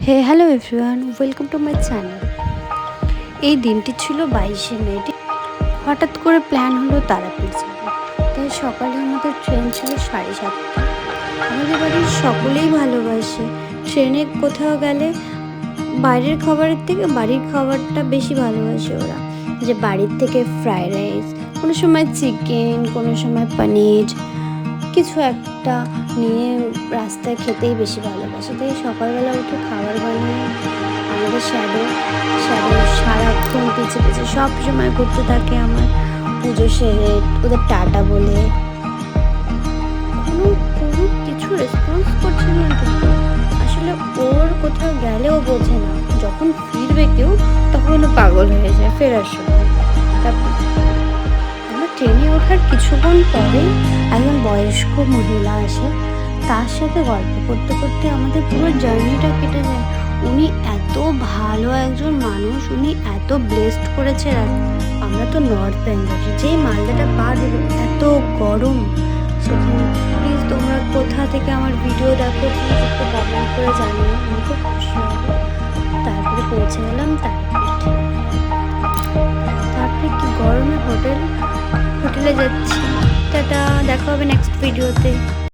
Hello everyone, welcome to my channel. এই দিনটি ছিল 22শে মে। হঠাৎ করে প্ল্যান হলো তারাপীঠ যাবো। তাই সকালে আমাদের ট্রেন ছিল 7:30। আমাদের বাড়ির সকলেই ভালোবাসে ট্রেনে কোথাও গেলে বাইরের খাবারের থেকে বাড়ির খাবারটা বেশি ভালোবাসে ওরা। যে বাড়ির থেকে ফ্রাইড রাইস, কোনো সময় চিকেন, কোনো সময় পনির, কিছু একটা নিয়ে রাস্তায় খেতেই বেশি ভালোবাসে। তাই সকালবেলা উঠে খাবার বানিয়ে আমাদের শ্যাডো সারাক্ষণ পিছে পিছে সব সময় ঘুরতে থাকে। আমার পুজো সেরে ওদের টাটা বলে কোনো কোনো কিছু রেসপন্স করছে না। আসলে ওর কোথাও গেলেও বোঝে না, যখন ফিরবে কেউ তখন ও পাগল হয়ে যায় ফেরার সময়। তারপর আমরা ট্রেনে ওঠার কিছুক্ষণ পরে একজন বয়স্ক মহিলা আসে, তার সাথে গল্প করতে করতে আমাদের পুরো জার্নিটা কেটে যায়। উনি এত ভালো একজন মানুষ, উনি এত ব্লেসড করেছে। আমরা তো নর্থ বেঙ্গলে, যেই মালদাটা পার হলো এত গরম সেখানে। প্লিজ তোমরা কোথা থেকে আমার ভিডিও দেখো প্লিজ একটু কমেন্ট করে জানিও, আমি খুব খুশি হব। তারপরে পৌঁছে গেলাম তারাপীঠ। তারপরে কি গরমে হোটেলে যাচ্ছি। টাটা, দেখা হবে নেক্সট ভিডিওতে।